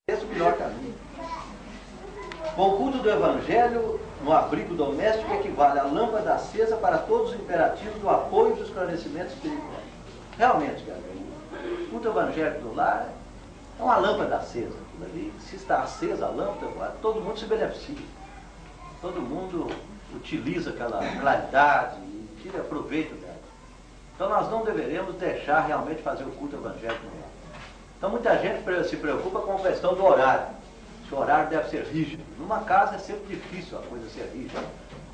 Esse é o melhor caminho. Bom, o culto do Evangelho no abrigo doméstico equivale à lâmpada acesa para todos os imperativos do apoio e do esclarecimento espiritual. Realmente, galera, o culto evangélico do lar é uma lâmpada acesa. Ali, se está acesa a lâmpada, todo mundo se beneficia. Todo mundo utiliza aquela claridade e tira proveito dela. Então nós não deveremos deixar realmente fazer o culto evangélico no lar. Então muita gente se preocupa com a questão do horário. Se o horário deve ser rígido. Numa casa é sempre difícil a coisa ser rígida.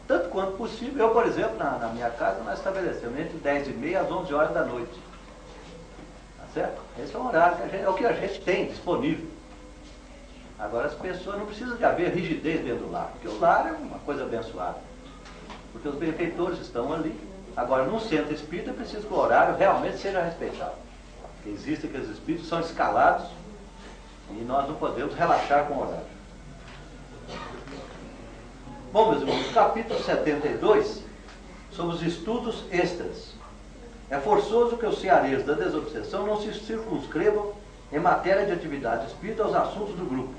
Tanto quanto possível. Eu, por exemplo, na minha casa, nós estabelecemos entre 10h30 às 11 horas da noite. Tá certo? Esse é o horário que é o que a gente tem disponível. Agora as pessoas não precisam de haver rigidez dentro do lar, porque o lar é uma coisa abençoada. Porque os benfeitores estão ali. Agora, num centro espírita, é preciso que o horário realmente seja respeitado. Porque existem aqueles espíritos que são escalados e nós não podemos relaxar com o horário. Bom, meus irmãos, capítulo 72, sobre os estudos extras. É forçoso que os ceareiros da desobsessão não se circunscrevam em matéria de atividade espírita aos assuntos do grupo.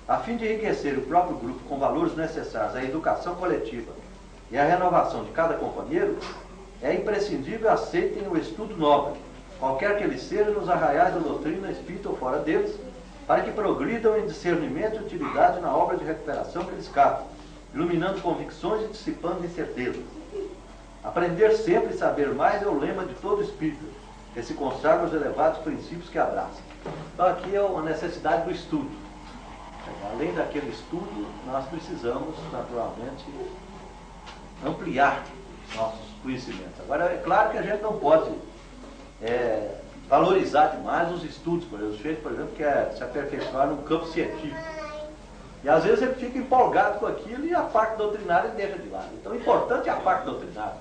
A fim de enriquecer o próprio grupo com valores necessários à educação coletiva e à renovação de cada companheiro, é imprescindível aceitem o estudo nobre, qualquer que ele seja, nos arraiais da doutrina espírita ou fora deles, para que progridam em discernimento e utilidade na obra de recuperação que lhes cabe, iluminando convicções e dissipando incertezas. Aprender sempre e saber mais é o lema de todo espírito, que se consagra aos elevados princípios que abraça. Então aqui é a necessidade do estudo. Além daquele estudo, nós precisamos, naturalmente, ampliar nossos conhecimentos. Agora, é claro que a gente não pode valorizar demais os estudos. Por exemplo, o sujeito, por exemplo, quer se aperfeiçoar no campo científico. E às vezes ele fica empolgado com aquilo e a parte doutrinária deixa de lado. Então, o importante é a parte doutrinária.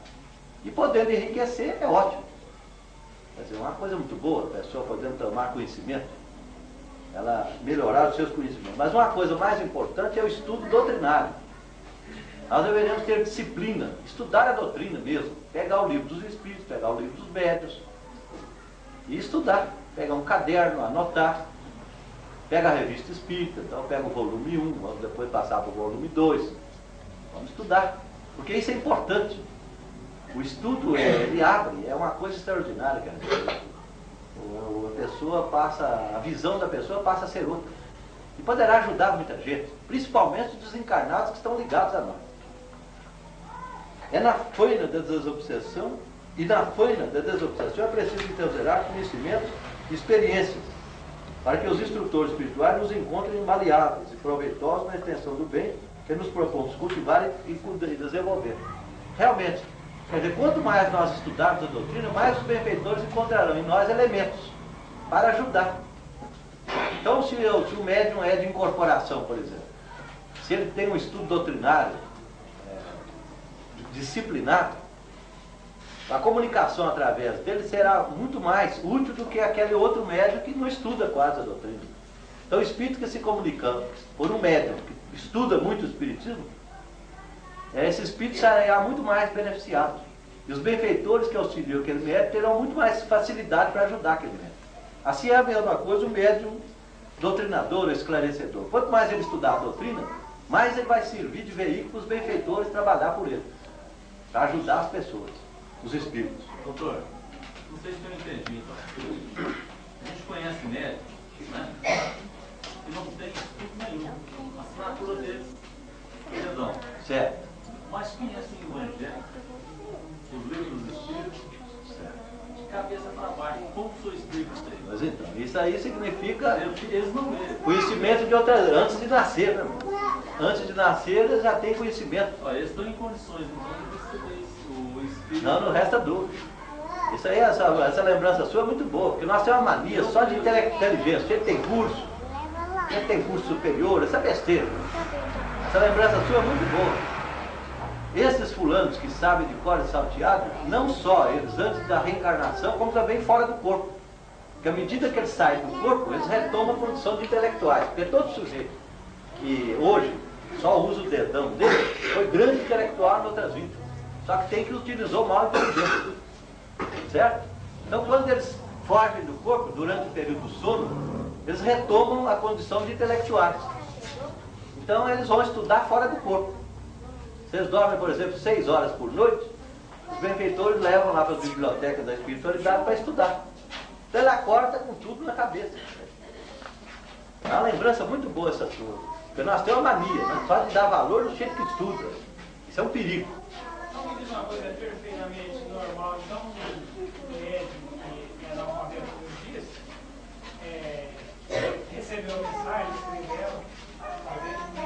E podendo enriquecer, é ótimo. Quer dizer, uma coisa muito boa, a pessoa podendo tomar conhecimento, ela melhorar os seus conhecimentos. Mas uma coisa mais importante é o estudo doutrinário. Nós deveríamos ter disciplina, estudar a doutrina mesmo, pegar o livro dos espíritos, pegar o livro dos médiuns e estudar, pegar um caderno, anotar, pega a revista espírita, então pega o volume 1, vamos depois passar para o volume 2, vamos estudar, porque isso é importante. O estudo, ele abre, é uma coisa extraordinária, cara. A pessoa passa, a visão da pessoa passa a ser outra. E poderá ajudar muita gente, principalmente os desencarnados que estão ligados a nós. É na faina da desobsessão, e na faina da desobsessão é preciso intergerar conhecimentos e experiências, para que os instrutores espirituais nos encontrem maleáveis e proveitosos na extensão do bem que nos propomos cultivar e desenvolver. Realmente, quer dizer, quanto mais nós estudarmos a doutrina, mais os benfeitores encontrarão em nós elementos para ajudar. Então, se o médium é de incorporação, por exemplo, se ele tem um estudo doutrinário disciplinado, a comunicação através dele será muito mais útil do que aquele outro médium que não estuda quase a doutrina. Então, o espírito que se comunica por um médium que estuda muito o espiritismo, esse espírito será muito mais beneficiado. E os benfeitores que auxiliam aquele médium terão muito mais facilidade para ajudar aquele médium. Assim é a mesma coisa o médium doutrinador, esclarecedor. Quanto mais ele estudar a doutrina, mais ele vai servir de veículo para os benfeitores trabalhar por ele, para ajudar as pessoas, os espíritos. Doutor, não sei se eu entendi, então. A gente conhece médicos, né? E não tem estudo nenhum. A assinatura deles, perdão. Certo. Mas conhece o Evangelho, os livros dos Espíritos, de cabeça para baixo. Como o senhor explica isso aí? Mas então, isso aí significa Eles não veem. conhecimento de outras, antes de nascer, né? Antes de nascer, eles já têm conhecimento. Olha, eles estão em condições, então, de estudar o Espírito. Não resta dúvida. Isso aí, essa lembrança sua é muito boa, porque nós temos uma mania só de inteligência. Ele tem curso, ele tem curso superior, essa besteira. Essa lembrança sua é muito boa. Esses fulanos que sabem de cor e salteado, não só eles antes da reencarnação, como também fora do corpo. Porque à medida que eles saem do corpo, eles retomam a condição de intelectuais. Porque todo sujeito que hoje só usa o dedão dele, foi grande intelectual em outras vidas. Só que tem que utilizou mal a inteligência. Certo? Então quando eles fogem do corpo, durante o período do sono, eles retomam a condição de intelectuais. Então eles vão estudar fora do corpo. Se eles dormem, por exemplo, 6 horas por noite, os benfeitores levam lá para as bibliotecas da espiritualidade para estudar. Então ele acorda com tudo na cabeça. É uma lembrança muito boa essa sua. Porque nós temos uma mania, né? Só de dar valor do jeito que estuda. Isso é um perigo. Então, me diz uma coisa perfeitamente normal. Então, um médico que é analfabeto dos dias, recebeu a mensagem, escreveu,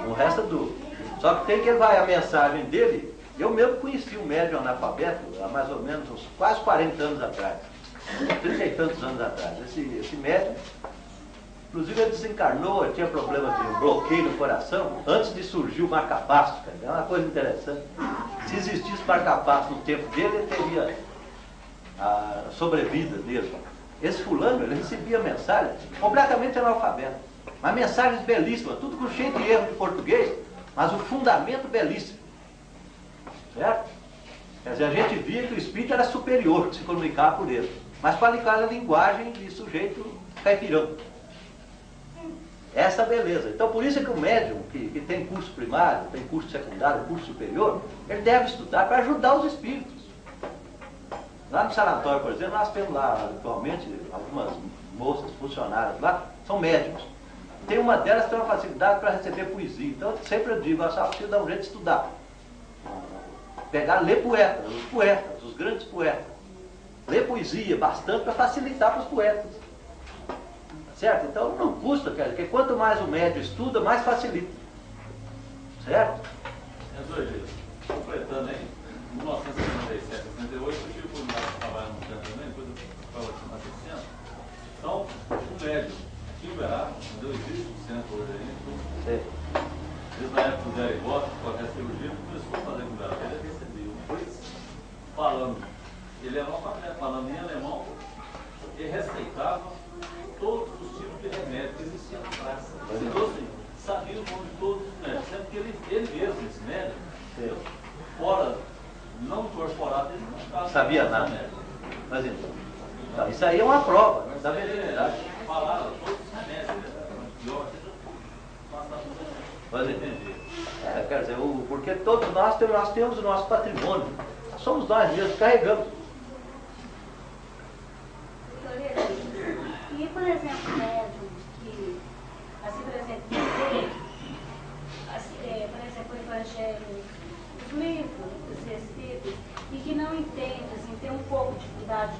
Não resta dúvida. Só que tem que levar a mensagem dele. Eu mesmo conheci um médium analfabeto há mais ou menos uns quase 40 anos atrás. 30 e tantos anos atrás. Esse médium, inclusive ele desencarnou, ele tinha problema de bloqueio no coração antes de surgir o marca-passo. É uma coisa interessante. Se existisse marca-passo no tempo dele, ele teria a sobrevida dele. Esse fulano, ele recebia mensagens completamente analfabeto. Mas mensagens belíssimas, tudo com cheio de erro de português, mas o fundamento belíssimo. Certo? Quer dizer, a gente via que o espírito era superior, que se comunicava por ele. Mas para aquela linguagem de sujeito caipirão. Essa beleza. Então por isso é que o médium, que tem curso primário, tem curso secundário, curso superior, ele deve estudar para ajudar os espíritos. Lá no sanatório, por exemplo, nós temos lá atualmente algumas moças, funcionárias lá, são médiums. Tem uma delas que tem uma facilidade para receber poesia. Então sempre eu digo, só precisa dar um jeito de estudar. ler poetas, os grandes poetas. Ler poesia bastante para facilitar para os poetas. Certo? Então não custa, cara, porque quanto mais o médium estuda, mais facilita. Certo? Completando aí, em 1957, 68, eu tive o oportunidade de trabalhar no centro também, depois eu estava na 60. Então, o médium, aqui em Uberaba, deu existe no centro hoje aí, eles na época fizeram voto, qualquer cirurgia, começou a fazer com o Uberaba, ele recebeu. Depois, falando, ele era falando em alemão, e receitava todos os tipos de remédios que existiam na praça. Então, assim, sabia o nome de todos os médicos, sendo que ele mesmo, esse médico, fora, não incorporado, ele não sabia nada. Mas então, isso aí é uma prova, né, da verdade. Falaram todos os remédios, Mas entender. Quer dizer, porque todos nós temos o nosso patrimônio. Somos nós mesmos, carregamos. E, por exemplo, médium que, assim, por exemplo, por exemplo, o Evangelho, os livros, os Espíritos, e que não entende, assim, tem um pouco de dificuldade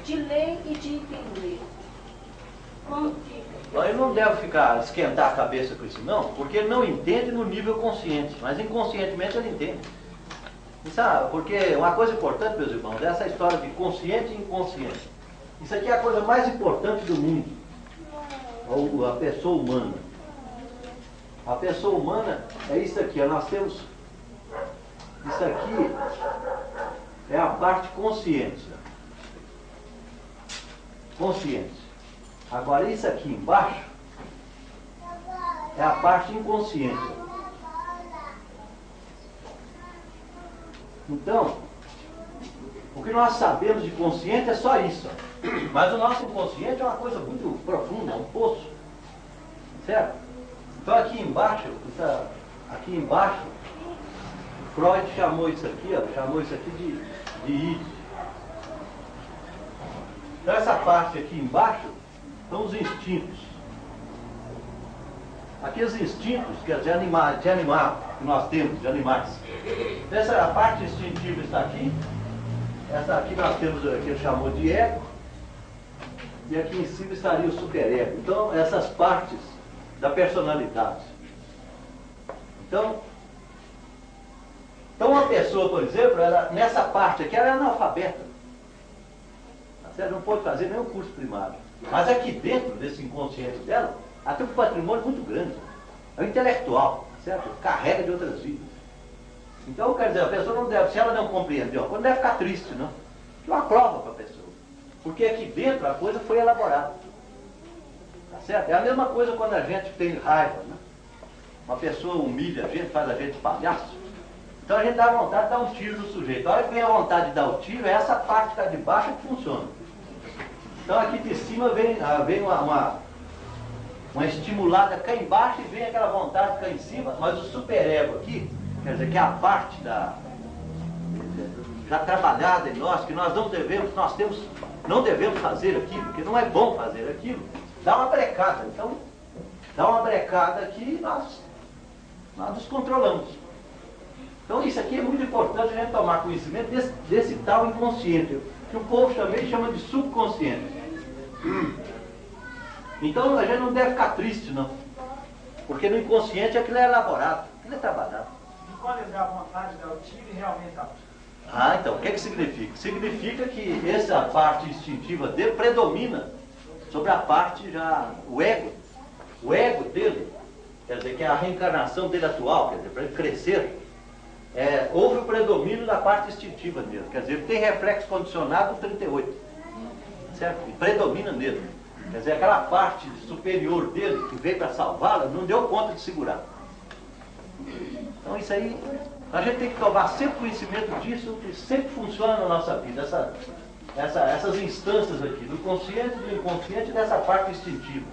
de ler e de entender. Como fica? Ele não deve esquentar a cabeça com isso, não, porque ele não entende no nível consciente, mas inconscientemente ele entende. E sabe, porque uma coisa importante, meus irmãos, é essa história de consciente e inconsciente. Isso aqui é a coisa mais importante do mundo, a pessoa humana. A pessoa humana é isso aqui, nós temos, isso aqui é a parte consciente. Consciente. Agora isso aqui embaixo é a parte inconsciente. Então, o que nós sabemos de consciente é só isso. Mas o nosso inconsciente é uma coisa muito profunda, um poço. Certo? Então aqui embaixo, Freud chamou isso aqui de id. Então essa parte aqui embaixo são os instintos. Aqueles instintos que é de animar, que nós temos, de animais. Então essa parte instintiva está aqui. Essa aqui nós temos que ele chamou de ego. E aqui em cima estaria o superego. Então essas partes da personalidade. Então uma pessoa, por exemplo, nessa parte aqui, ela é analfabeta. Ela não pode fazer nenhum curso primário. Mas aqui dentro desse inconsciente dela, ela tem um patrimônio muito grande. É o intelectual, certo? Carrega de outras vidas. Então, quer dizer, a pessoa não deve, se ela não compreendeu, não deve ficar triste, não. É uma prova para a pessoa. Porque aqui dentro a coisa foi elaborada. Tá certo? É a mesma coisa quando a gente tem raiva, né? Uma pessoa humilha a gente, faz a gente palhaço. Então a gente dá vontade de dar um tiro no sujeito. A hora que vem a vontade de dar o tiro, é essa parte que está de baixo que funciona. Então aqui de cima vem uma estimulada cá embaixo e vem aquela vontade cá em cima, mas o superego aqui, quer dizer, que é a parte já trabalhada em nós, que nós não devemos fazer aquilo, que não é bom fazer aquilo, dá uma brecada. Então, dá uma brecada que nós nos controlamos. Então isso aqui é muito importante a gente tomar conhecimento desse tal inconsciente, que o povo também chama de subconsciente. Então a gente não deve ficar triste, não. Porque no inconsciente aquilo é elaborado, aquilo é trabalhado. E quando ele dá vontade de dar o tiro e realmente dá o tiro? Ah, então, o que significa? Significa que essa parte instintiva dele predomina sobre a parte o ego. O ego dele, quer dizer, que é a reencarnação dele atual, quer dizer, para ele crescer, houve o predomínio da parte instintiva dele. Quer dizer, ele tem reflexo condicionado 38, certo? E predomina nele. Quer dizer, aquela parte superior dele, que veio para salvá-la, não deu conta de segurar. Então isso aí, a gente tem que tomar sempre conhecimento disso, que sempre funciona na nossa vida, essas instâncias aqui, do consciente, do inconsciente e dessa parte instintiva.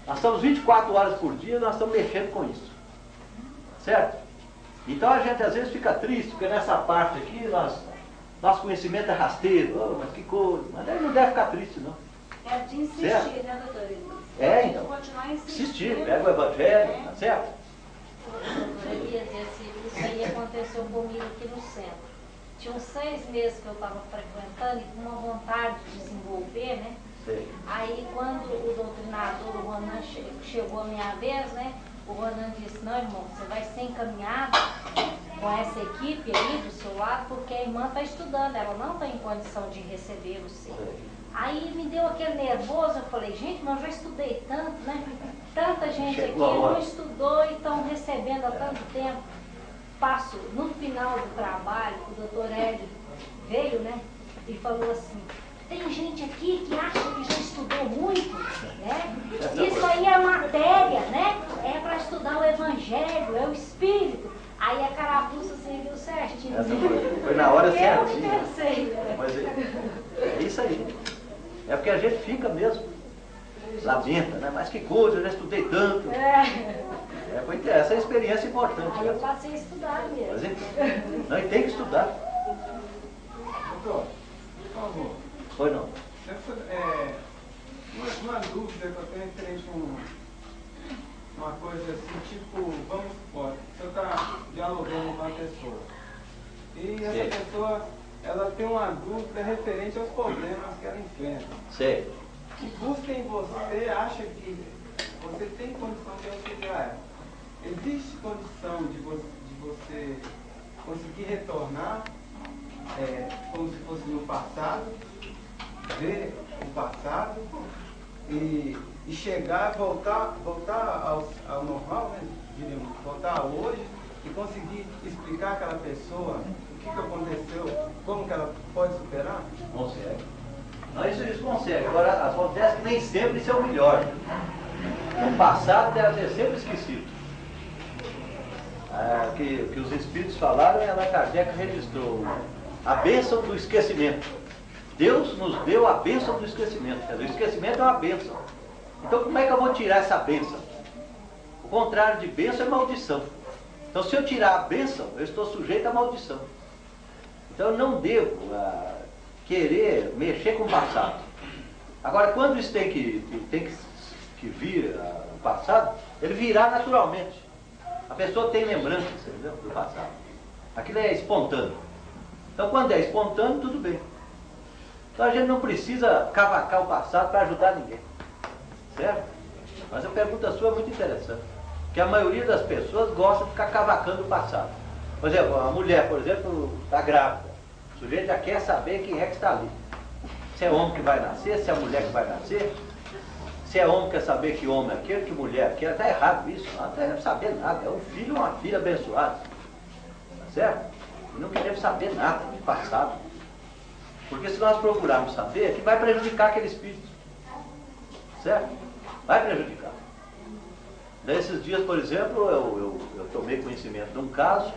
Nós estamos 24 horas por dia, nós estamos mexendo com isso. Certo? Então a gente às vezes fica triste, porque nessa parte aqui, nosso conhecimento é rasteiro, mas que coisa, mas aí não deve ficar triste, não. É de insistir, certo? né, doutora? Então. Continuar insistindo. Insistir, pega o evangelho, tá certo? Doutora Elias, isso aí aconteceu comigo aqui no centro. Tinha uns 6 meses que eu estava frequentando e com uma vontade de desenvolver, né? Sei. Aí quando o doutrinador, o Ronan, chegou a minha vez, né? O Ronan disse, não, irmão, você vai ser encaminhado com essa equipe aí do seu lado, porque a irmã está estudando, ela não está em condição de receber você. Aí me deu aquele nervoso, eu falei, gente, mas eu já estudei tanto, né? Tanta gente aqui não estudou e estão recebendo há tanto tempo. Passo no final do trabalho, o doutor Hélio veio, né? E falou assim, tem gente aqui que acha que já estudou muito, né? Isso aí é matéria, né? É para estudar o evangelho, é o espírito. Aí a carapuça serviu certinho. Foi na hora certinha. Eu que pensei, né? Mas é isso aí. É porque a gente fica mesmo, lamenta, né? Mas que coisa, eu já estudei tanto. Essa é a experiência importante. Aí eu passei a estudar mesmo. Mas, não, e tem que estudar. Doutor, por favor. Foi não. Uma dúvida que eu tenho referente a uma coisa assim, tipo, vamos supor, o senhor está dialogando com uma pessoa. E essa pessoa, ela tem uma dúvida referente aos problemas que ela enfrenta. Sei. E busca em você, acha que você tem condição de auxiliar ela. Existe condição de você conseguir retornar como se fosse no passado, ver o passado e chegar, voltar ao normal, né? Diríamos, voltar ao hoje e conseguir explicar àquela pessoa o que aconteceu, como que ela pode superar? Consegue. Não, isso consegue. Agora, acontece que nem sempre isso é o melhor. O passado deve ser sempre esquecido. Que os espíritos falaram, e Allan Kardec registrou a bênção do esquecimento. Deus nos deu a bênção do esquecimento. Quer dizer, o esquecimento é uma bênção. Então como é que eu vou tirar essa bênção? O contrário de bênção é maldição. Então se eu tirar a bênção, eu estou sujeito à maldição. Então eu não devo querer mexer com o passado. Agora quando isso tem que vir o passado, ele virá naturalmente. A pessoa tem lembranças, entendeu, do passado. Aquilo é espontâneo. Então quando é espontâneo, tudo bem. Então a gente não precisa cavacar o passado para ajudar ninguém. Certo? Mas a pergunta sua é muito interessante. Porque a maioria das pessoas gosta de ficar cavacando o passado. Por exemplo, a mulher, por exemplo, está grávida. O sujeito já quer saber quem é que está ali. Se é homem que vai nascer, se é mulher que vai nascer. Se é homem, quer saber que homem é aquele, que mulher é aquele. Está errado isso. Não deve saber nada. É um filho ou uma filha abençoada. Tá certo? E não queremos saber nada do passado. Porque se nós procurarmos saber, é que vai prejudicar aquele espírito. Certo? Vai prejudicar. Nesses dias, por exemplo, eu tomei conhecimento de um caso.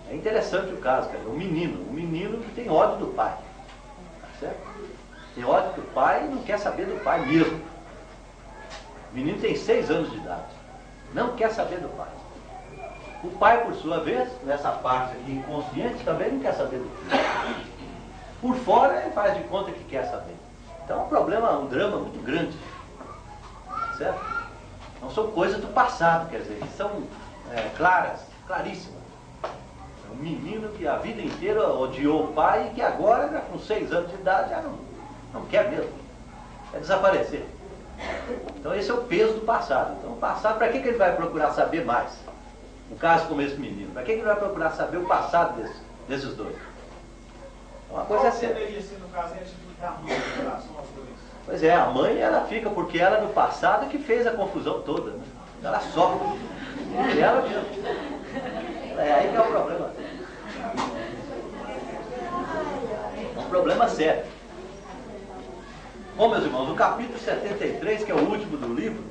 É interessante o caso, cara. Um menino que tem ódio do pai. Tá certo? Tem ódio do pai e não quer saber do pai mesmo. O menino tem 6 anos de idade. Não quer saber do pai. O pai, por sua vez, nessa parte aqui inconsciente, também não quer saber do filho. Por fora, ele faz de conta que quer saber. Então é um problema, um drama muito grande. Certo? Não são coisas do passado, quer dizer, que são claríssimas. É um menino que a vida inteira odiou o pai e que agora, já com 6 anos de idade, já não quer mesmo. Quer desaparecer. Então esse é o peso do passado. Então o passado, para que ele vai procurar saber mais? No caso como esse menino, para que ele vai procurar saber o passado desses dois? Uma coisa é Qual séria. deveria ser, no caso, a atitude da mãe em relação aos dois? Pois é, a mãe ela fica, porque ela no passado que fez a confusão toda, né? Ela sofre. E ela mesmo. É aí que é o problema. É um problema sério. Bom, meus irmãos, no capítulo 73, que é o último do livro,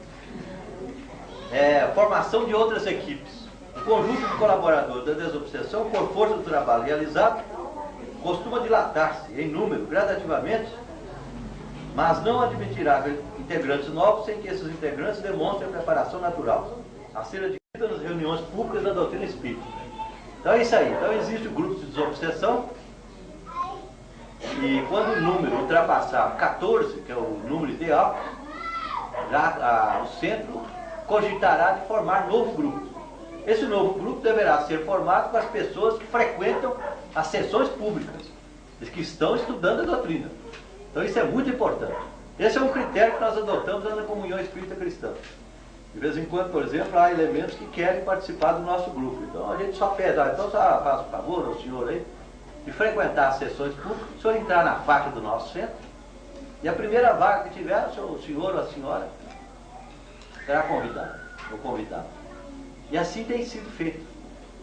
é formação de outras equipes. O conjunto de colaboradores da desobsessão, por força do trabalho realizado, costuma dilatar-se em número, gradativamente, mas não admitirá integrantes novos sem que esses integrantes demonstrem a preparação natural a ser adquirida nas reuniões públicas da doutrina espírita. Então é isso aí. Então existe o grupo de desobsessão, e quando o número ultrapassar 14, que é o número ideal, já o centro cogitará de formar novo grupo. Esse novo grupo deverá ser formado com as pessoas que frequentam as sessões públicas, os que estão estudando a doutrina. Então isso é muito importante. Esse é um critério que nós adotamos na comunhão espírita cristã. De vez em quando, por exemplo, há elementos que querem participar do nosso grupo. Então a gente só pede, então só faça o favor ao senhor aí, de frequentar as sessões públicas, o senhor entrar na faixa do nosso centro, e a primeira vaga que tiver, o senhor ou a senhora será convidado, ou convidado. E assim tem sido feito.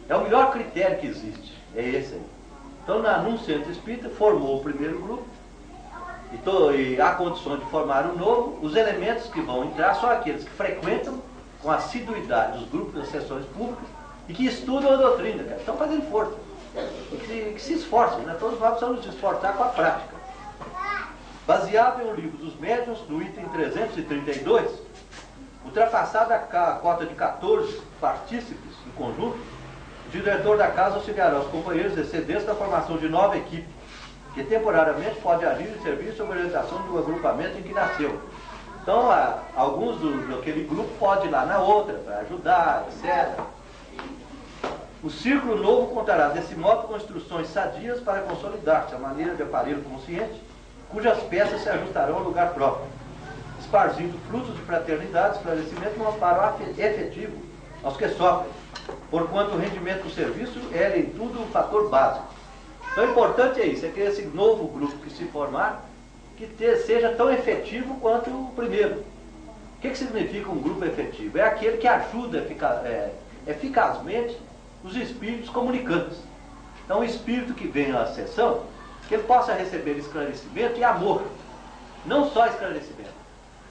É o melhor critério que existe, é esse aí. Então, num centro espírita, formou o primeiro grupo, e há condições de formar um novo. Os elementos que vão entrar são aqueles que frequentam com assiduidade os grupos das sessões públicas e que estudam a doutrina, cara. Estão fazendo força. E que se esforçam, né? Todos nós precisamos nos esforçar com a prática. Baseado em um livro dos médiuns, no item 332, ultrapassada a cota de 14 partícipes em conjunto, o diretor da casa auxiliará os companheiros excedentes da formação de nova equipe, que temporariamente pode agir e servir sob a orientação do agrupamento em que nasceu. Então, alguns daquele grupo podem ir lá na outra, para ajudar, etc. O círculo novo contará, desse modo, com instruções sadias para consolidar-se, a maneira de aparelho consciente, cujas peças se ajustarão ao lugar próprio, esparzindo frutos de fraternidade, esclarecimento no amparo efetivo aos que sofrem, porquanto o rendimento do serviço é, em tudo, um fator básico. Então, o importante é isso, é que esse novo grupo que se formar, que seja tão efetivo quanto o primeiro. O que significa um grupo efetivo? É aquele que ajuda eficazmente os espíritos comunicantes. Então, o espírito que vem à sessão, que ele possa receber esclarecimento e amor, não só esclarecimento,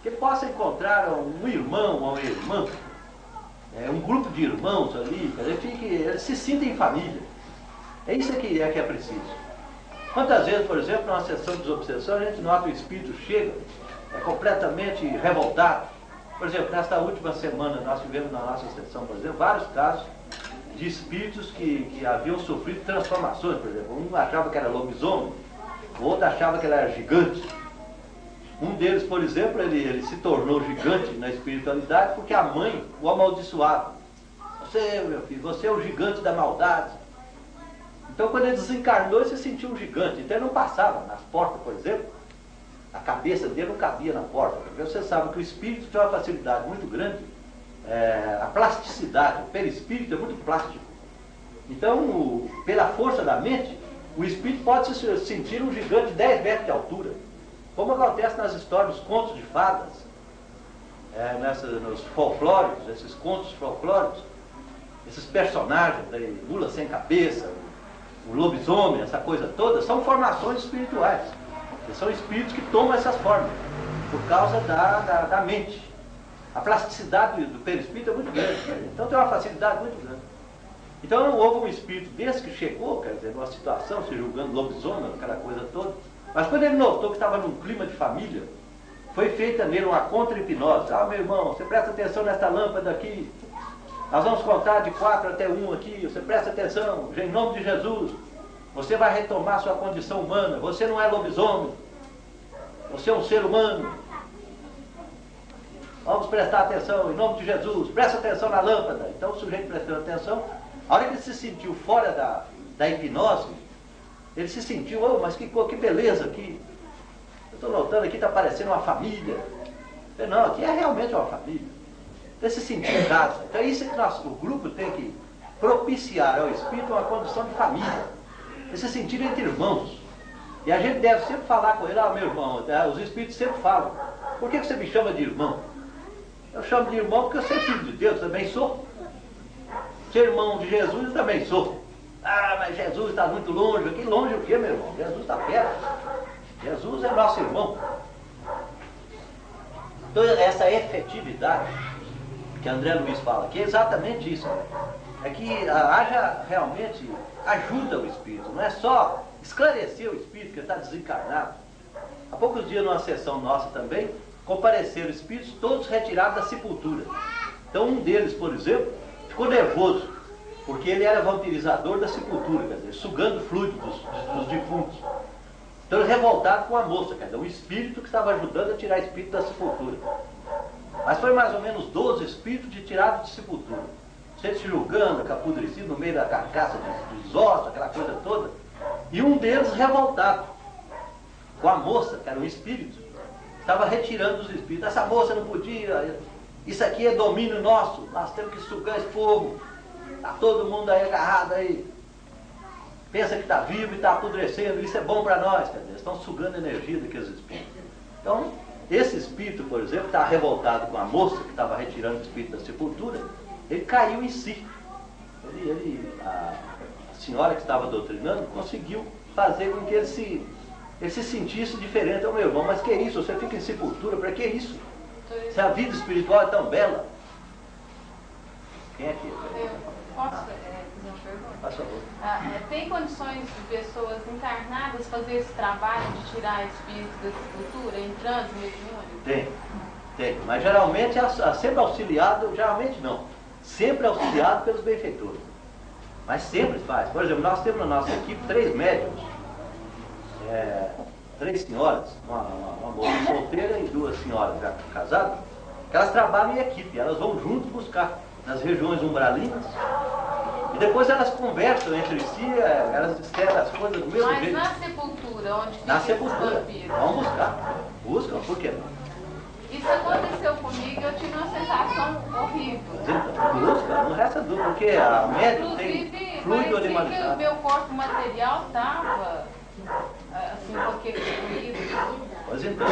que ele possa encontrar um irmão ou uma irmã, um grupo de irmãos ali, ele se sinta em família. É isso que é preciso. Quantas vezes, por exemplo, numa sessão de desobsessão, a gente nota o espírito chega, completamente revoltado. Por exemplo, nesta última semana, nós tivemos na nossa sessão, por exemplo, vários casos de espíritos que haviam sofrido transformações. Por exemplo, um achava que era lobisomem, o outro achava que ele era gigante. Um deles, por exemplo, ele se tornou gigante na espiritualidade porque a mãe o amaldiçoava. Você, meu filho, você é o gigante da maldade. Então, quando ele desencarnou, ele se sentiu um gigante. Então, ele não passava nas portas, por exemplo. A cabeça dele não cabia na porta. Porque você sabe que o espírito tem uma facilidade muito grande. A plasticidade, o perispírito é muito plástico. Então, pela força da mente, o espírito pode se sentir um gigante de 10 metros de altura. Como acontece nas histórias dos contos de fadas, nos folclóricos, esses contos folclóricos, esses personagens, mula sem cabeça, o lobisomem, essa coisa toda, são formações espirituais. São espíritos que tomam essas formas, por causa da mente. A plasticidade do perispírito é muito grande, então tem uma facilidade muito grande. Então não houve um espírito desse que chegou, quer dizer, numa situação, se julgando lobisomem, aquela coisa toda, mas quando ele notou que estava num clima de família, foi feita nele uma contra-hipnose. Ah, meu irmão, você presta atenção nesta lâmpada aqui. Nós vamos contar de 4 até 1 aqui. Você presta atenção, em nome de Jesus. Você vai retomar sua condição humana. Você não é lobisomem. Você é um ser humano. Vamos prestar atenção, em nome de Jesus. Presta atenção na lâmpada. Então o sujeito prestando atenção. A hora que ele se sentiu fora da hipnose, ele se sentiu, oh, mas que beleza aqui. Eu estou notando aqui, está parecendo uma família. Eu, não, aqui é realmente uma família. Ele se sentiu em casa. Então é isso que o grupo tem que propiciar ao espírito uma condição de família. Ele se sentir entre irmãos. E a gente deve sempre falar com ele, ah, meu irmão, os espíritos sempre falam, por que você me chama de irmão? Eu chamo de irmão porque eu sou filho de Deus, também sou. Ser irmão de Jesus, eu também sou. Ah, mas Jesus está muito longe. Aqui longe o quê, meu irmão? Jesus está perto. Jesus é nosso irmão. Então essa efetividade que André Luiz fala aqui é exatamente isso. É que haja realmente ajuda ao espírito. Não é só esclarecer o espírito que está desencarnado. Há poucos dias, numa sessão nossa também, compareceram espíritos todos retirados da sepultura. Então um deles, por exemplo, ficou nervoso, porque ele era vampirizador da sepultura, quer dizer, sugando fluido dos defuntos. Então ele revoltado com a moça, quer dizer, o espírito que estava ajudando a tirar o espírito da sepultura. Mas foi mais ou menos 12 espíritos tirados de sepultura. Sempre se julgando, apodrecido no meio da carcaça dos ossos, aquela coisa toda. E um deles revoltado com a moça, que era um espírito, estava retirando os espíritos. Essa moça não podia, isso aqui é domínio nosso, nós temos que sugar esse povo. Está todo mundo aí agarrado aí. Pensa que está vivo e está apodrecendo, isso é bom para nós, quer dizer, estão sugando energia daqueles espíritos. Então, esse espírito, por exemplo, está revoltado com a moça que estava retirando o espírito da sepultura, ele caiu em si. A senhora que estava doutrinando conseguiu fazer com que ele se sentisse diferente. Ô, meu irmão, mas que é isso? Você fica em sepultura, para que isso? Se a vida espiritual é tão bela. Quem é que é? Posso fazer uma pergunta? Faz favor. Tem condições de pessoas encarnadas fazer esse trabalho de tirar espíritos da sepultura, em transe mediúnico? Tem. Mas geralmente é sempre auxiliado, geralmente não. Sempre auxiliado pelos benfeitores. Mas sempre faz. Por exemplo, nós temos na nossa equipe 3 médiums. 3 senhoras, uma moça solteira e 2 senhoras já casadas, que elas trabalham em equipe, elas vão juntos buscar nas regiões umbralinas e depois elas conversam entre si, elas descrevem as coisas do mesmo jeito. Mas na sepultura, onde fica na sepultura, vampiros? vão buscar, buscam, por quê não? Isso aconteceu comigo e eu tive uma sensação horrível. Mas então, busca, não resta dúvida, porque a médium tem fluido animalizado. Parecia que o meu corpo material estava assim, com aquele fluido. Pois então.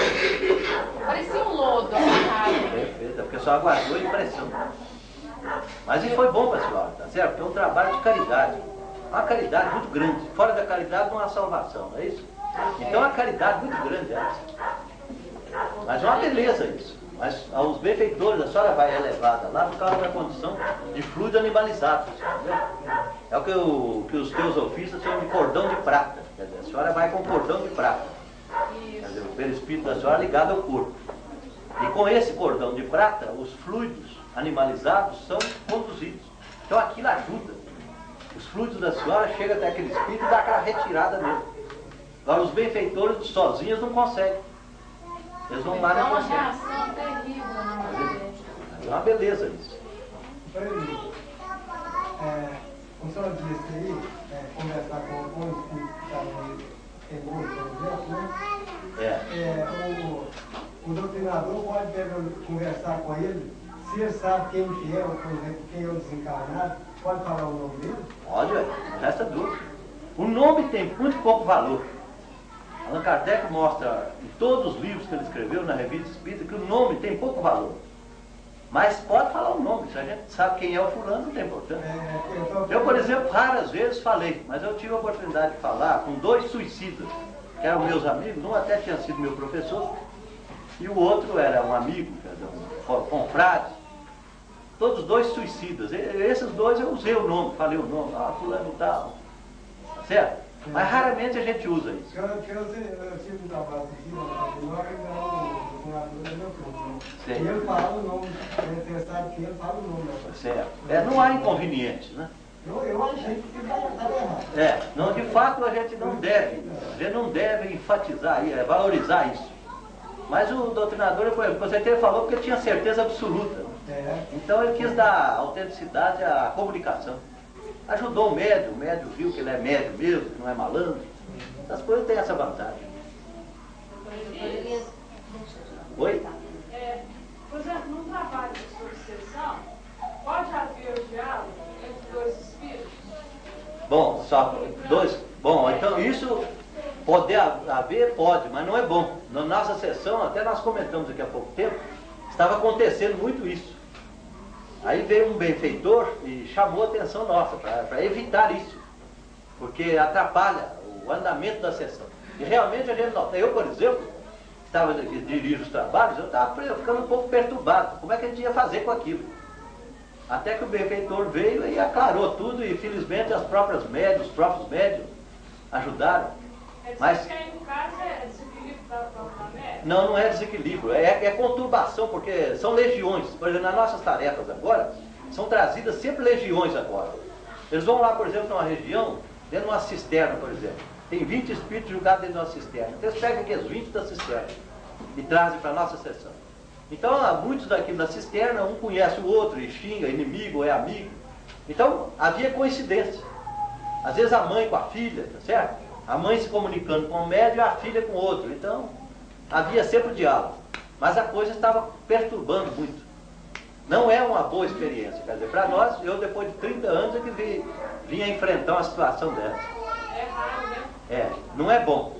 Parecia um lodo amarrado. Perfeito, é porque só aguardou a impressão. Mas isso foi bom para a senhora, tá certo? Porque é um trabalho de caridade. Uma caridade muito grande. Fora da caridade não há salvação, não é isso? Então é uma caridade muito grande essa. Mas é uma beleza isso. Mas aos benfeitores a senhora vai elevada lá por causa da condição de fluido animalizado. Entendeu? É o que os teosofistas chamam de cordão de prata. Quer dizer, a senhora vai com cordão de prata. Quer dizer, o perispírito da senhora ligado ao corpo. E com esse cordão de prata, os fluidos animalizados são conduzidos. Então aquilo ajuda. Os fluidos da senhora chegam até aquele espírito e dá aquela retirada nele. Agora os benfeitores sozinhos não conseguem. Eles vão lá e não conseguem. É uma reação terrível na mulher. É uma beleza isso. Como a senhora disse aí, conversar com o espírito que está no temor, por exemplo, o doutrinador pode conversar com ele, se ele sabe quem que é, ou, por exemplo, quem é o desencarnado, pode falar o nome dele? Pode, não resta dúvida. O nome tem muito pouco valor. Allan Kardec mostra em todos os livros que ele escreveu na Revista Espírita que o nome tem pouco valor. Mas pode falar o nome, se a gente sabe quem é o fulano, não tem importância. Eu, por exemplo, raras vezes falei, mas eu tive a oportunidade de falar com 2 suicidas, que eram meus amigos, um até tinha sido meu professor, e o outro era um amigo, um confrade. Todos 2 suicidas. Esses 2 eu usei o nome, falei o nome, fulano e tal. Certo? Mas raramente a gente usa isso. Eu tive um trabalho aqui, nós ainda não doutrinador é meu primo. Sim. E ele fala o nome, ele sabe que ele fala o nome. Certo. Não há inconveniente, né? Eu achei que estava errado. Não, de fato a gente não deve enfatizar, valorizar isso. Mas o doutrinador, você até falou porque tinha certeza absoluta. Então ele quis dar autenticidade à comunicação. Ajudou o médium viu que ele é médium mesmo, que não é malandro. As coisas têm essa vantagem. Oi? Por exemplo, num trabalho de obsessão, pode haver o diálogo entre dois espíritos? Bom, só dois. Bom, então isso pode haver, pode, mas não é bom. Na nossa sessão, até nós comentamos aqui há pouco tempo, estava acontecendo muito isso. Aí veio um benfeitor e chamou a atenção nossa para evitar isso, porque atrapalha o andamento da sessão. E realmente a gente nota. Eu, por exemplo, dirijo os trabalhos, eu estava ficando um pouco perturbado. Como é que a gente ia fazer com aquilo? Até que o benfeitor veio e aclarou tudo e felizmente os próprios médios ajudaram. Mas que aí no caso é desequilíbrio da média? não é desequilíbrio, é conturbação, porque são legiões. Por exemplo, nas nossas tarefas agora, são trazidas sempre legiões agora. Eles vão lá, por exemplo, numa região, dentro de uma cisterna, por exemplo. Tem 20 espíritos jogados dentro de uma cisterna. Então eles pegam aqui os 20 da cisterna e trazem para a nossa sessão. Então, há muitos daqui da cisterna, um conhece o outro e xinga, inimigo ou é amigo. Então, havia coincidência. Às vezes a mãe com a filha, tá certo? A mãe se comunicando com o médium e a filha com o outro. Então, havia sempre diálogo. Mas a coisa estava perturbando muito. Não é uma boa experiência. Quer dizer, para nós, eu depois de 30 anos é que vinha enfrentar uma situação dessa. É raro, né? Não é bom.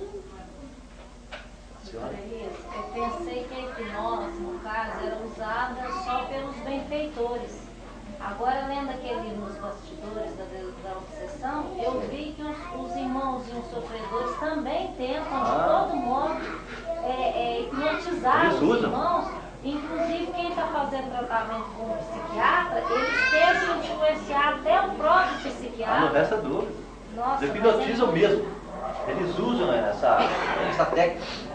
Eu pensei que a hipnose, no caso, era usada só pelos benfeitores. Agora, lendo aquele nos bastidores da obsessão, eu vi que os irmãos e os sofredores também tentam, de todo modo, hipnotizar os irmãos. Inclusive, quem está fazendo tratamento com o psiquiatra, eles tentam influenciar até o próprio psiquiatra. Não resta dúvida. Nossa, eles hipnotizam mesmo. Eles usam essa técnica.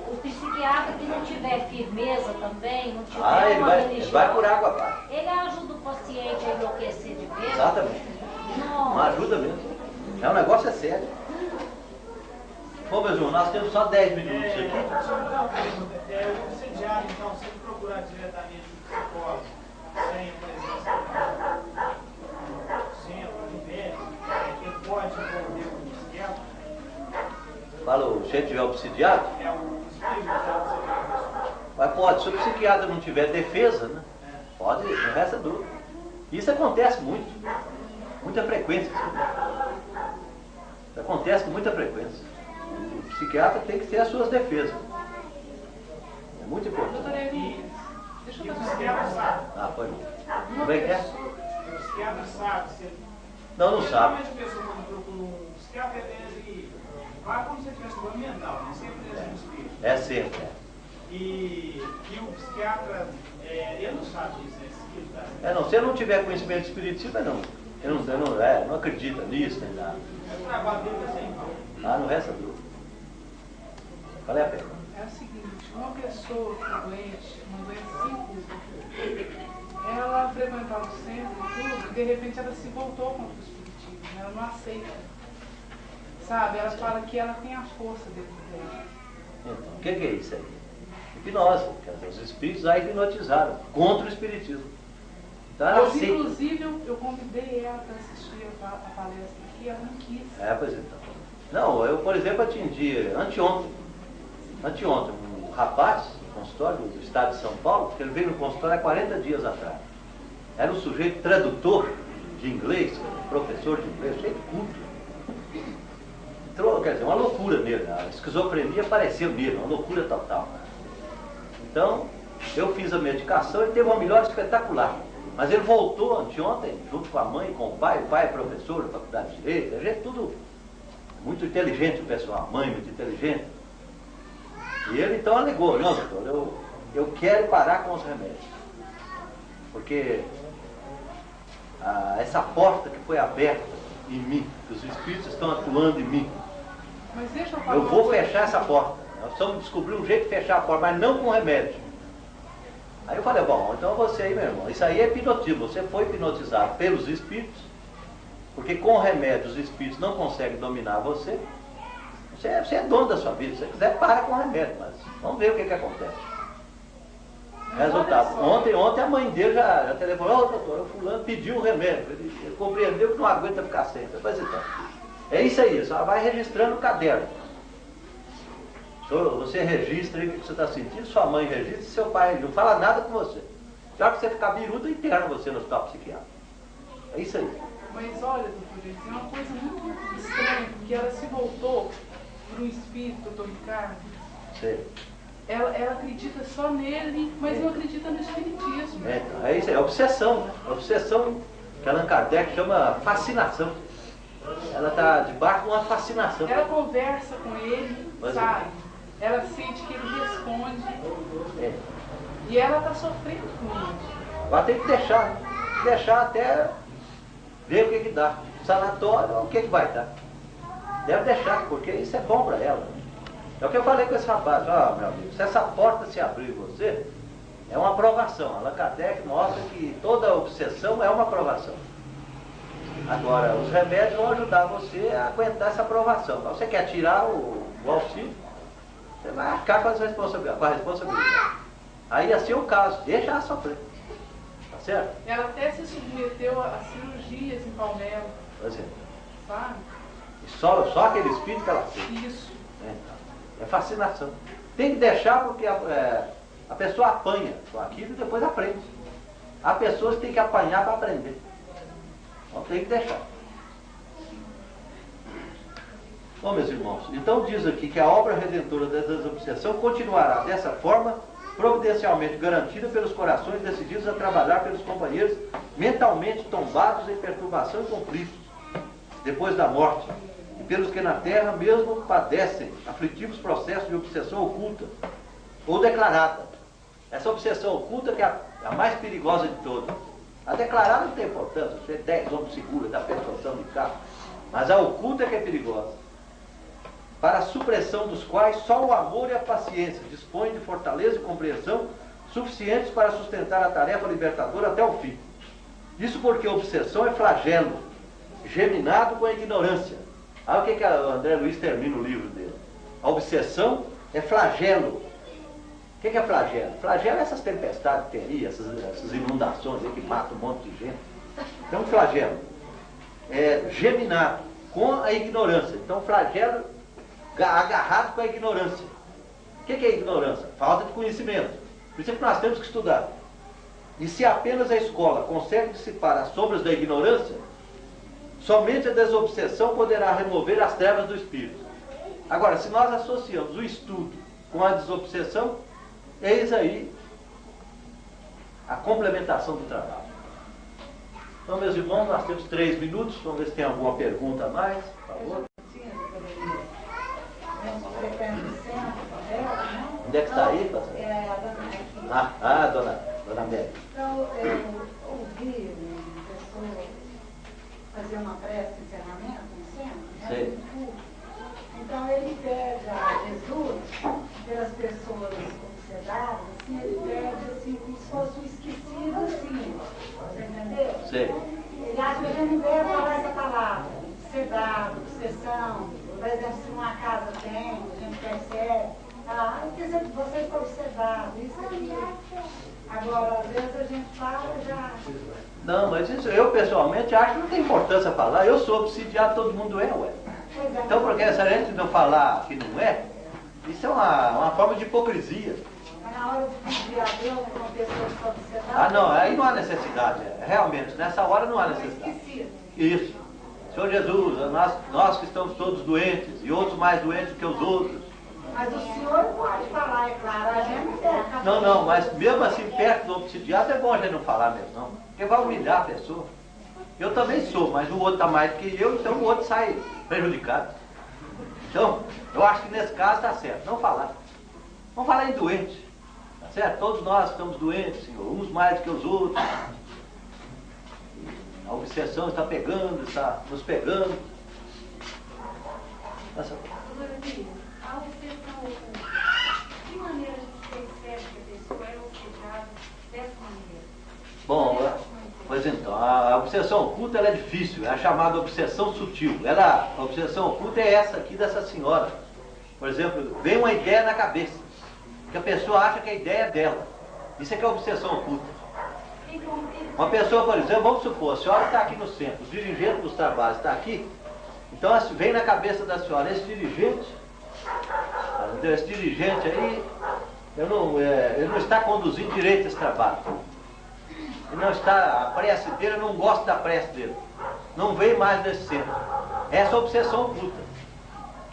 O psiquiatra que não tiver firmeza também, não tiver ele vai por água abaixo. Ele ajuda o paciente a enlouquecer de vez. Exatamente. Uma ajuda mesmo. O negócio é sério. Bom, meu irmão, nós temos só 10 minutos aqui. O obsediado, então, se ele procurar diretamente o psicólogo, sem a presença do centro, do médico, ele pode envolver o psiquiatra? Fala, o gente tiver obsidiado? Mas pode, se o psiquiatra não tiver defesa, né? Pode, não resta dúvida. Isso acontece muito. Muita frequência. Isso acontece com muita frequência. O psiquiatra tem que ter as suas defesas. É muito importante. Doutora Elias, deixa eu O fazer psiquiatra sabe. Foi. Como é que é? O psiquiatra sabe. Não sabe. Normalmente a pessoa, quando procura um psiquiatra, ele vai como se ele tivesse problema mental, né? Sempre desde um espírito. É sempre. E o psiquiatra, ele não sabe disso, né? Não, se ele não tiver conhecimento espiritismo, ele não acredita nisso, nem nada. O trabalho dele é sem mal. Não resta dúvida. Qual é a pergunta? É o seguinte, uma pessoa que é doente, uma doença sem cura, ela frequentava o centro e tudo, e de repente ela se voltou contra o espiritismo, ela não aceita. Sabe, ela fala que ela tem a força dentro dela. Então, o que é isso aí? Hipnose. Quer dizer, os espíritos a hipnotizaram contra o espiritismo. Então ela aceita. Inclusive, eu convidei ela para assistir a palestra aqui, ela não quis. Pois então. Não, eu, por exemplo, atendi anteontem, um rapaz no consultório do estado de São Paulo, que ele veio no consultório há 40 dias atrás. Era um sujeito tradutor de inglês, professor de inglês, cheio de culto. Entrou, quer dizer, uma loucura nele, a esquizofrenia apareceu nele, uma loucura total. Então, eu fiz a medicação e teve uma melhora espetacular. Mas ele voltou anteontem, junto com a mãe e com o pai é professor da faculdade de Direito, a gente tudo muito inteligente o pessoal, a mãe muito inteligente. E ele então alegou, não, doutor, eu quero parar com os remédios. Porque essa porta que foi aberta em mim, que os espíritos estão atuando em mim, Mas deixa eu falar eu vou fechar essa porta. Nós precisamos descobrir um jeito de fechar a porta, mas não com remédio. Aí eu falei, bom, então você aí, meu irmão, isso aí é hipnotismo. Você foi hipnotizado pelos espíritos, porque com remédio os espíritos não conseguem dominar você. Você é dono da sua vida. Se você quiser, para com o remédio, mas vamos ver o que acontece. Resultado, ontem a mãe dele já telefonou, doutor, o fulano pediu um remédio, ele compreendeu que não aguenta ficar sem. Depois então, é isso aí, só vai registrando no caderno. Você registra aí o que você está sentindo, sua mãe registra, seu pai não fala nada com você. Já que você ficar biruta, interna você no hospital psiquiátrico. É isso aí. Mas olha, doutor, é uma coisa muito estranha, porque ela se voltou para um espírito, doutor Ricardo. Sim. Ela acredita só nele, mas não acredita no espiritismo. É isso aí, é obsessão, né? A obsessão que Allan Kardec chama fascinação. Ela está debaixo de uma fascinação. Ela conversa com ele, sabe? Ela sente que ele responde. E ela está sofrendo com isso. Agora tem que deixar até ver o que dá. Sanatório, o que vai dar. Deve deixar, porque isso é bom para ela. É o que eu falei com esse rapaz. Meu amigo, se essa porta se abrir em você, é uma aprovação. Allan Kardec mostra que toda obsessão é uma aprovação. Agora, os remédios vão ajudar você a aguentar essa aprovação. Então, você quer tirar o auxílio, você vai arcar com a responsabilidade. Aí, assim é o caso. Deixa ela sofrer. Tá certo? Ela até se submeteu a cirurgias em Palmelo. Pois é. Sabe? E só aquele espírito que ela tem. Isso. É fascinação. Tem que deixar porque a pessoa apanha com aquilo e depois aprende. Há pessoas que têm que apanhar para aprender. Então tem que deixar. Bom, meus irmãos, então diz aqui que a obra redentora da desobsessão continuará dessa forma, providencialmente garantida pelos corações decididos a trabalhar pelos companheiros mentalmente tombados em perturbação e conflitos, depois da morte, e pelos que na terra mesmo padecem aflitivos processos de obsessão oculta ou declarada. Essa obsessão oculta que é a mais perigosa de todas. A declarada não tem importância, você 10 homens segura da persuasão de carro, mas a oculta é que é perigosa, para a supressão dos quais só o amor e a paciência dispõem de fortaleza e compreensão suficientes para sustentar a tarefa libertadora até o fim. Isso porque a obsessão é flagelo, geminado com a ignorância. Olha o que o André Luiz termina o livro dele. A obsessão é flagelo. O que é flagelo? Flagelo é essas tempestades que tem aí, essas inundações aí que matam um monte de gente. Então, flagelo é geminado com a ignorância. Então, flagelo agarrado com a ignorância. O que é ignorância? Falta de conhecimento. Por isso é que nós temos que estudar. E se apenas a escola consegue dissipar as sombras da ignorância, somente a desobsessão poderá remover as trevas do espírito. Agora, se nós associamos o estudo com a desobsessão, eis aí a complementação do trabalho. Então, meus irmãos, nós temos 3 minutos. Vamos ver se tem alguma pergunta a mais, por favor. Onde é que está aí, pastor? Dona Amélia. Então, eu ouvi uma pessoa fazer uma prece de encerramento no centro, né? Então ele pede a Jesus, pelas pessoas obsedadas, assim, ele pede assim, como se fosse um esquecido assim, você entendeu? Sim. Ele acha que a gente não deve falar essa palavra, obsedado, obsessão. Por exemplo, se uma casa tem, a gente percebe, você está obsedado, isso aqui. Agora, às vezes a gente fala já. Não, mas isso eu pessoalmente acho que não tem importância falar. Eu sou obsidiado, todo mundo é, ué. Então, porque se a gente não falar que não é, isso é uma forma de hipocrisia. Mas na hora de pedir a Deus, uma pessoa que está obsedada. Ah, não, aí não há necessidade. Realmente, nessa hora não há necessidade. Isso. Senhor Jesus, nós que estamos todos doentes, e outros mais doentes que os outros. Mas o senhor pode falar, é claro, a gente não deve. Não, mas mesmo assim, perto do obsidiado, é bom a gente não falar mesmo, não. Porque vai humilhar a pessoa. Eu também sou, mas o outro está mais do que eu, então o outro sai prejudicado. Então, eu acho que nesse caso está certo, não falar. Vamos falar em doente, tá certo? Todos nós estamos doentes, Senhor, uns mais do que os outros. A obsessão está pegando, está nos pegando. Nossa. A obsessão Pois então, a obsessão oculta ela é difícil, é a chamada obsessão sutil. A obsessão oculta é essa aqui dessa senhora. Por exemplo, vem uma ideia na cabeça, que a pessoa acha que a ideia é dela. Isso é que é a obsessão oculta. Uma pessoa, por exemplo, vamos supor, a senhora está aqui no centro, o dirigente dos trabalhos está aqui, então vem na cabeça da senhora, esse dirigente aí, ele não está conduzindo direito esse trabalho. Ele não está, a prece dele, eu não gosto da prece dele. Não vem mais desse centro. Essa é a obsessão oculta.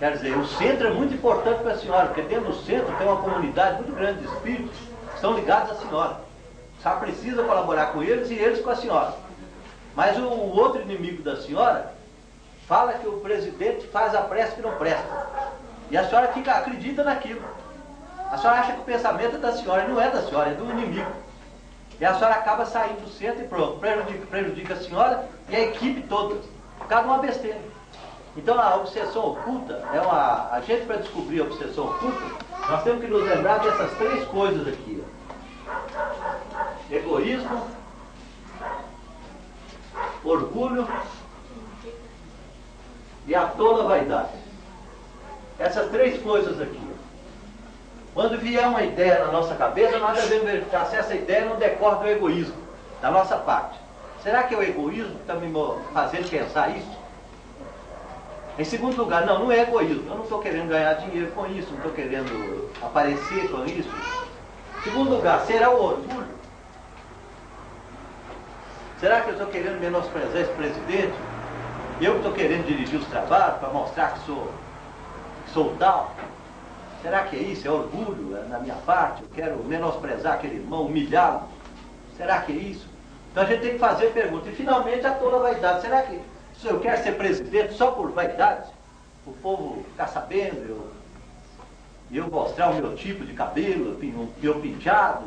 Quer dizer, o centro é muito importante para a senhora, porque dentro do centro tem uma comunidade muito grande de espíritos que estão ligados à senhora. A senhora precisa colaborar com eles e eles com a senhora. Mas o outro inimigo da senhora fala que o presidente faz a prece que não presta. E a senhora acredita naquilo. A senhora acha que o pensamento é da senhora, e não é da senhora, é do inimigo. E a senhora acaba saindo do centro e pronto, prejudica a senhora e a equipe toda, por causa de uma besteira. Então a obsessão oculta, a gente para descobrir a obsessão oculta, nós temos que nos lembrar dessas três coisas aqui. Ó. Egoísmo, orgulho e a tola vaidade. Essas três coisas aqui. Quando vier uma ideia na nossa cabeça, nós devemos verificar se essa ideia não decorre do egoísmo, da nossa parte. Será que é o egoísmo que está me fazendo pensar isso? Em segundo lugar, não é egoísmo. Eu não estou querendo ganhar dinheiro com isso, não estou querendo aparecer com isso. Em segundo lugar, será o orgulho? Será que eu estou querendo menosprezar esse presidente? Eu estou querendo dirigir os trabalhos para mostrar que sou tal? Será que é isso? É orgulho na minha parte? Eu quero menosprezar aquele irmão, humilhá-lo? Será que é isso? Então a gente tem que fazer pergunta. E finalmente a tola vaidade. Será que se eu quero ser presidente só por vaidade? O povo ficar sabendo, eu mostrar o meu tipo de cabelo, o meu penteado?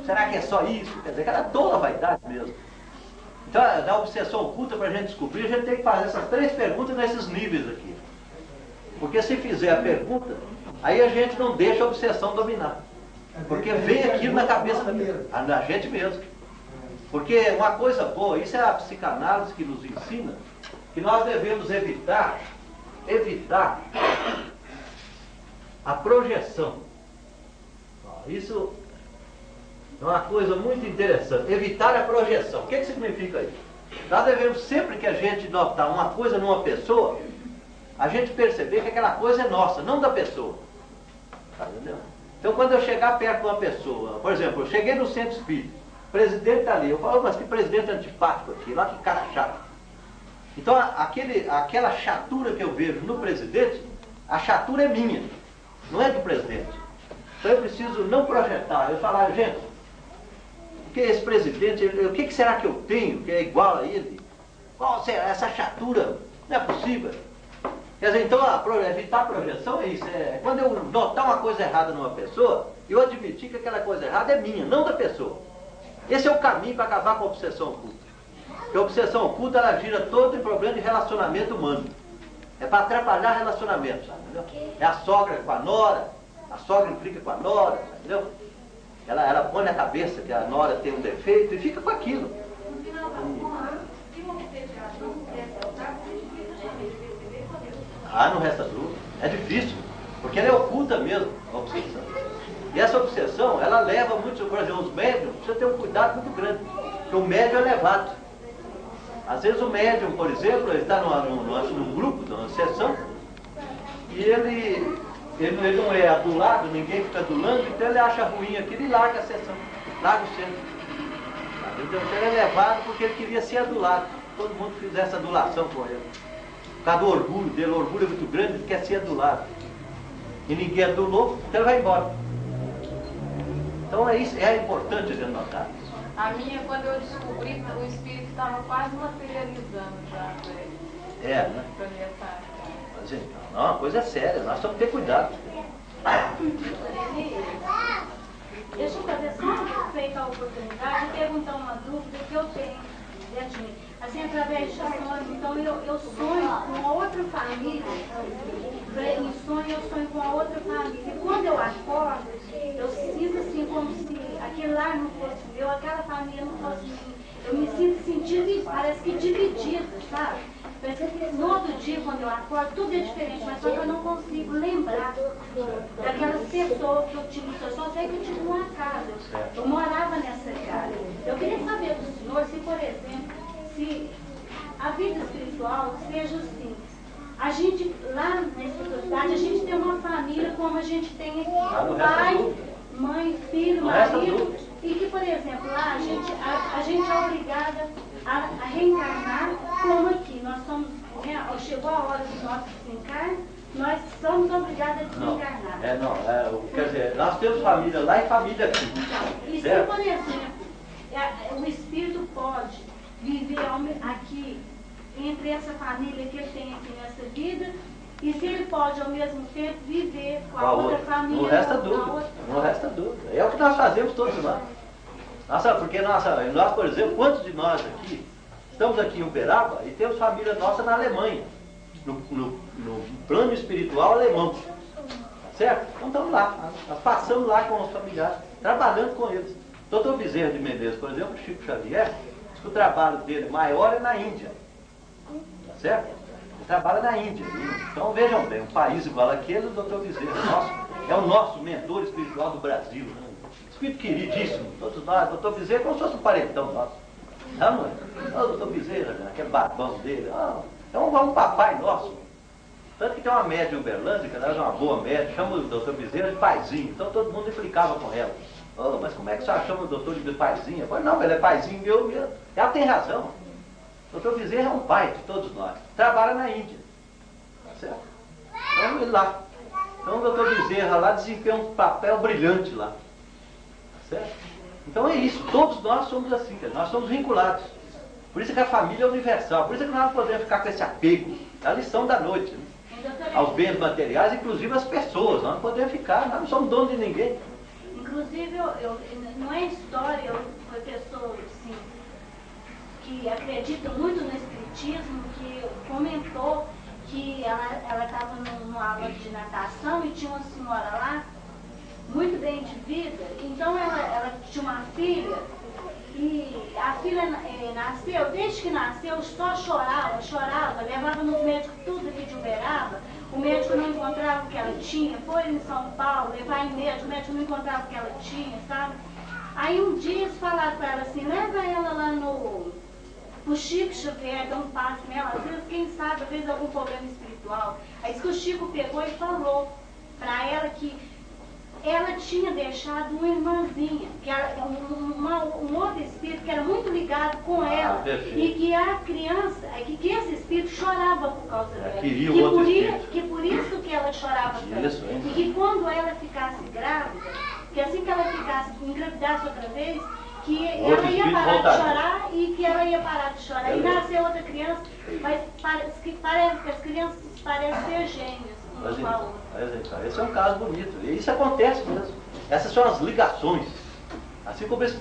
Será que é só isso? Quer dizer, aquela tola vaidade mesmo. Então, na obsessão oculta, para a gente descobrir, a gente tem que fazer essas três perguntas nesses níveis aqui. Porque se fizer a pergunta, aí a gente não deixa a obsessão dominar. Porque vem aquilo na cabeça da gente mesmo. Porque uma coisa boa, isso é a psicanálise que nos ensina, que nós devemos evitar a projeção. Isso é uma coisa muito interessante. Evitar a projeção. O que significa isso? Nós devemos, sempre que a gente notar uma coisa numa pessoa, a gente perceber que aquela coisa é nossa, não da pessoa. Tá entendendo? Então quando eu chegar perto de uma pessoa, por exemplo, eu cheguei no centro espírita, o presidente está ali, eu falo, mas que presidente antipático aqui, lá que cara chato. Então aquela chatura que eu vejo no presidente, a chatura é minha, não é do presidente. Então eu preciso não projetar, eu falar, gente, porque esse presidente, o que será que eu tenho que é igual a ele? Qual será essa chatura? Não é possível. Quer dizer, então evitar a projeção é isso. É quando eu notar uma coisa errada numa pessoa, eu admitir que aquela coisa errada é minha, não da pessoa. Esse é o caminho para acabar com a obsessão oculta. Porque a obsessão oculta, ela gira todo em problema de relacionamento humano. É para atrapalhar relacionamentos, entendeu? É a sogra com a nora, a sogra implica com a nora, entendeu? Ela põe na cabeça que a nora tem um defeito e fica com aquilo. Não resta dúvida. É difícil, porque ela é oculta mesmo, a obsessão. E essa obsessão, ela leva muito, por exemplo, os médiums, precisa ter um cuidado muito grande, porque o médium é levado. Às vezes o médium, por exemplo, ele está num grupo, numa sessão, e ele não é adulado, ninguém fica adulando, então ele acha ruim aquilo e larga a sessão, larga o centro. Então ele é levado porque ele queria ser adulado, todo mundo fizesse adulação com ele. Por causa do orgulho dele, o orgulho é muito grande, ele quer ser adulado. E ninguém adulou, então ele vai embora. Então é importante a gente notar isso. A minha, quando eu descobri, o espírito estava quase materializando já. Né? Mas então, não, uma coisa é séria, nós temos que ter cuidado. Deixa eu fazer só feita a oportunidade de perguntar uma dúvida que eu tenho dentro de mim. Assim, através de sonhos, então eu sonho com uma outra família, em sonho eu sonho com a outra família. E quando eu acordo, eu sinto assim como se aquele lar não fosse meu, aquela família não fosse minha. Eu me parece que dividida, sabe? No outro dia, quando eu acordo, tudo é diferente, mas só que eu não consigo lembrar daquelas pessoas que eu tive. Eu só sei que eu tive uma casa, eu morava nessa casa. Eu queria saber do senhor se, por exemplo, se a vida espiritual seja assim. A gente, lá na espiritualidade, a gente tem uma família como a gente tem aqui. Pai, mãe, filho, marido. E que, por exemplo, lá a gente é obrigada a reencarnar como aqui. Nós somos, né, chegou a hora do nosso desencarne, nós somos obrigados a desencarnar. Quer dizer, nós temos família lá e família aqui. E se, por exemplo, o espírito pode viver aqui, entre essa família que ele tem aqui nessa vida, e se ele pode ao mesmo tempo viver com a outra família. Não resta dúvida, não resta dúvida. É o que nós fazemos todos nós. Porque nós, por exemplo, quantos de nós aqui estamos aqui em Uberaba e temos família nossa na Alemanha, no plano espiritual alemão, certo? Então estamos lá, nós passamos lá com os familiares, trabalhando com eles. Dr. Bezerra de Menezes, por exemplo, Chico Xavier, diz que o trabalho dele maior é na Índia, tá certo? Ele trabalha na Índia. Então vejam bem, um país igual aquele, o Dr. Bezerra é o nosso mentor espiritual do Brasil, né? Espírito queridíssimo, todos nós. Dr. Bezerra é como se fosse um parentão nosso. Não é? O Dr. Bezerra, né? Aquele barbão dele, é um papai nosso. Tanto que tem uma média em Uberlândia, que ela é uma boa média, chama o Dr. Bezerra de paizinho. Então todo mundo implicava com ela. Mas como é que você chama o doutor de paizinho? Eu falei, não, ele é paizinho meu mesmo. Ela tem razão. O Dr. Bezerra é um pai de todos nós. Trabalha na Índia. Tá certo? Então ele lá. Então o Dr. Bezerra lá desempenha um papel brilhante lá. Certo? Então é isso, todos nós somos assim, nós somos vinculados. Por isso que a família é universal, por isso que nós não podemos ficar com esse apego. É a lição da noite, né? Aos bens materiais, inclusive às pessoas. Nós não podemos ficar, nós não somos donos de ninguém. Inclusive, não é história, foi pessoa assim, que acredita muito no espiritismo, que comentou que ela estava numa aula de natação e tinha uma senhora lá, muito bem de vida. Então ela tinha uma filha e a filha nasceu, desde que nasceu só chorava, levava nos médicos tudo aqui de Uberaba, o médico não encontrava o que ela tinha, foi em São Paulo, levar em médico, o médico não encontrava o que ela tinha, sabe? Aí um dia eles falaram para ela assim, leva ela lá no Chico Xavier, dá um passe nela, às vezes, quem sabe, às vezes algum problema espiritual. Aí disse que o Chico pegou e falou para ela que ela tinha deixado uma irmãzinha, que era um outro espírito que era muito ligado com ela, e que a criança, que esse espírito chorava por causa dela, que por isso que ela chorava tanto, e que quando ela ficasse grávida, que assim que ela engravidasse outra vez, que ela ia parar de chorar e que ela ia parar de chorar, e nasceu outra criança, mas parece que as crianças parecem ser gêmeas. Esse é um caso bonito. E isso acontece mesmo. Essas são as ligações. Assim como esse